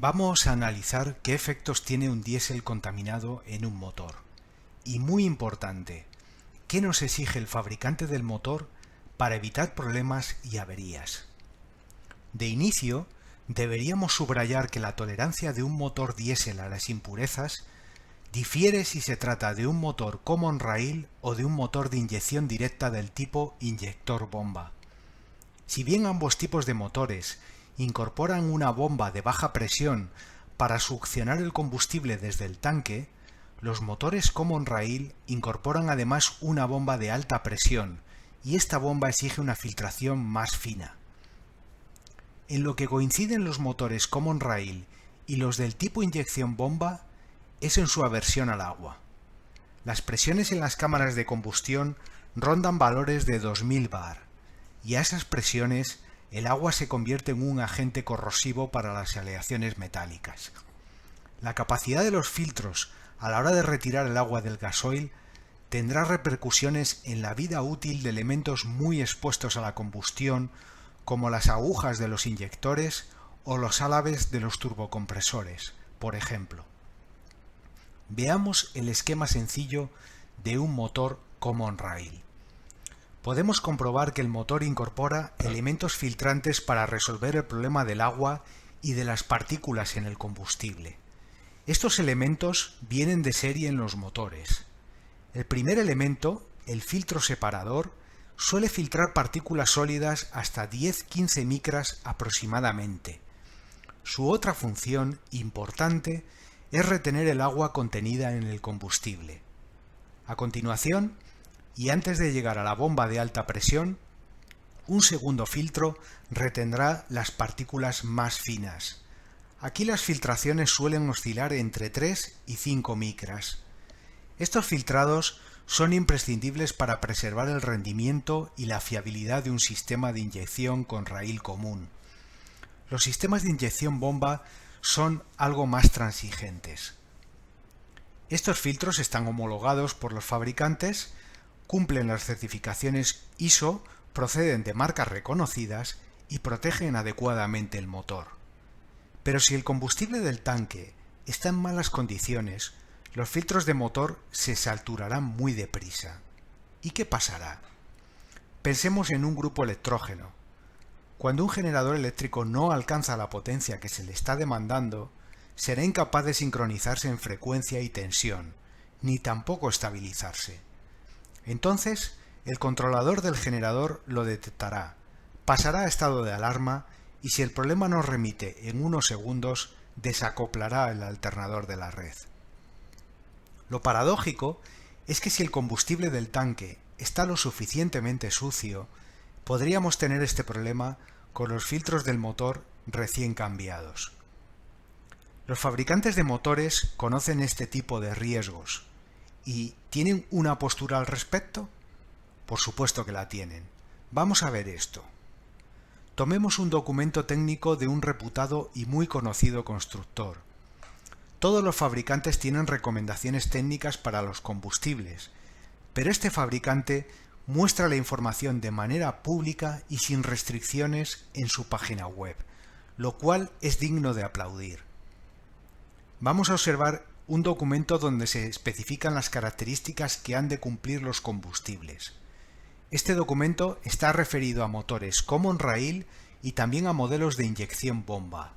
Vamos a analizar qué efectos tiene un diésel contaminado en un motor. Y muy importante, ¿qué nos exige el fabricante del motor para evitar problemas y averías? De inicio, deberíamos subrayar que la tolerancia de un motor diésel a las impurezas difiere si se trata de un motor common rail o de un motor de inyección directa del tipo inyector bomba. Si bien ambos tipos de motores incorporan una bomba de baja presión para succionar el combustible desde el tanque, los motores common rail incorporan además una bomba de alta presión y esta bomba exige una filtración más fina. En lo que coinciden los motores common rail y los del tipo inyección bomba es en su aversión al agua. Las presiones en las cámaras de combustión rondan valores de 2000 bar y a esas presiones el agua se convierte en un agente corrosivo para las aleaciones metálicas. La capacidad de los filtros a la hora de retirar el agua del gasoil tendrá repercusiones en la vida útil de elementos muy expuestos a la combustión, como las agujas de los inyectores o los álabes de los turbocompresores, por ejemplo. Veamos el esquema sencillo de un motor common rail. Podemos comprobar que el motor incorpora elementos filtrantes para resolver el problema del agua y de las partículas en el combustible. Estos elementos vienen de serie en los motores. El primer elemento, el filtro separador, suele filtrar partículas sólidas hasta 10-15 micras aproximadamente. Su otra función, importante, es retener el agua contenida en el combustible. A continuación, y antes de llegar a la bomba de alta presión, un segundo filtro retendrá las partículas más finas. Aquí las filtraciones suelen oscilar entre 3 y 5 micras. Estos filtrados son imprescindibles para preservar el rendimiento y la fiabilidad de un sistema de inyección con raíl común. Los sistemas de inyección bomba son algo más transigentes. Estos filtros están homologados por los fabricantes, cumplen las certificaciones ISO, proceden de marcas reconocidas y protegen adecuadamente el motor. Pero si el combustible del tanque está en malas condiciones, los filtros de motor se saturarán muy deprisa. ¿Y qué pasará? Pensemos en un grupo electrógeno. Cuando un generador eléctrico no alcanza la potencia que se le está demandando, será incapaz de sincronizarse en frecuencia y tensión, ni tampoco estabilizarse. Entonces, el controlador del generador lo detectará, pasará a estado de alarma y si el problema no remite en unos segundos, desacoplará el alternador de la red. Lo paradójico es que si el combustible del tanque está lo suficientemente sucio, podríamos tener este problema con los filtros del motor recién cambiados. Los fabricantes de motores conocen este tipo de riesgos y ¿tienen una postura al respecto? Por supuesto que la tienen. Vamos a ver esto. Tomemos un documento técnico de un reputado y muy conocido constructor. Todos los fabricantes tienen recomendaciones técnicas para los combustibles, pero este fabricante muestra la información de manera pública y sin restricciones en su página web, lo cual es digno de aplaudir. Vamos a observar un documento donde se especifican las características que han de cumplir los combustibles. Este documento está referido a motores common rail y también a modelos de inyección bomba.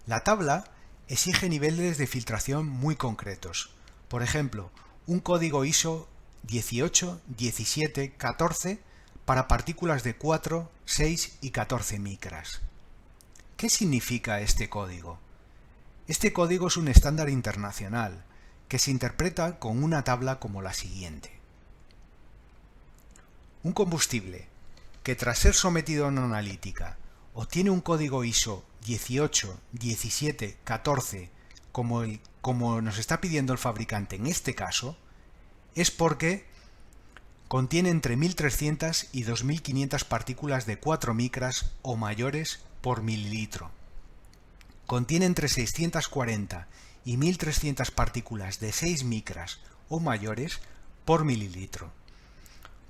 La tabla exige niveles de filtración muy concretos. Por ejemplo, un código ISO 18, 17, 14 para partículas de 4, 6 y 14 micras. ¿Qué significa este código? Este código es un estándar internacional que se interpreta con una tabla como la siguiente. Un combustible que tras ser sometido a una analítica obtiene un código ISO 18, 17, 14 como nos está pidiendo el fabricante en este caso, es porque contiene entre 1300 y 2500 partículas de 4 micras o mayores por mililitro. Contiene entre 640 y 1300 partículas de 6 micras o mayores por mililitro.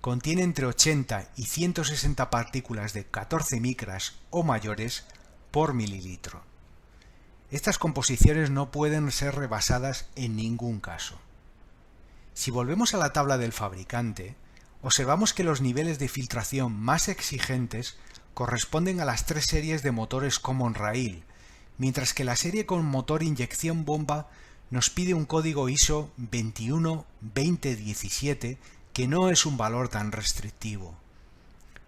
Contiene entre 80 y 160 partículas de 14 micras o mayores por mililitro. Estas composiciones no pueden ser rebasadas en ningún caso. Si volvemos a la tabla del fabricante, observamos que los niveles de filtración más exigentes corresponden a las 3 series de motores Common Rail, mientras que la serie con motor inyección bomba nos pide un código ISO 21217, que no es un valor tan restrictivo.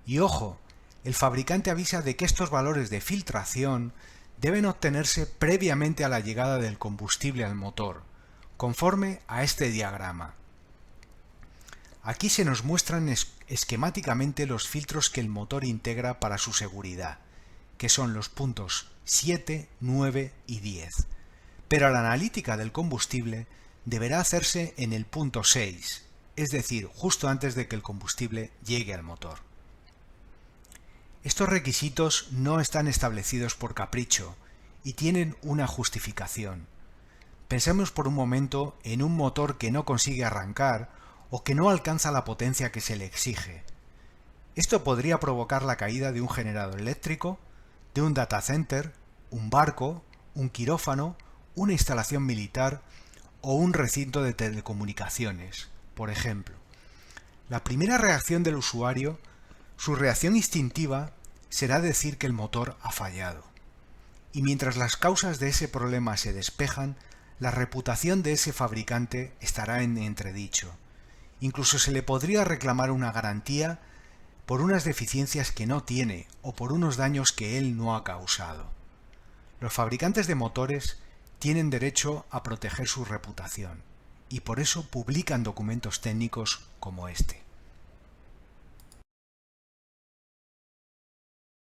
Y ojo, el fabricante avisa de que estos valores de filtración deben obtenerse previamente a la llegada del combustible al motor, conforme a este diagrama. Aquí se nos muestran esquemáticamente los filtros que el motor integra para su seguridad, que son los puntos 7, 9 y 10. Pero la analítica del combustible deberá hacerse en el punto 6, es decir, justo antes de que el combustible llegue al motor. Estos requisitos no están establecidos por capricho y tienen una justificación. Pensemos por un momento en un motor que no consigue arrancar o que no alcanza la potencia que se le exige. Esto podría provocar la caída de un generador eléctrico, de un data center, un barco, un quirófano, una instalación militar o un recinto de telecomunicaciones, por ejemplo. La primera reacción del usuario, su reacción instintiva, será decir que el motor ha fallado. Y mientras las causas de ese problema se despejan, la reputación de ese fabricante estará en entredicho. Incluso se le podría reclamar una garantía por unas deficiencias que no tiene o por unos daños que él no ha causado. Los fabricantes de motores tienen derecho a proteger su reputación y por eso publican documentos técnicos como este.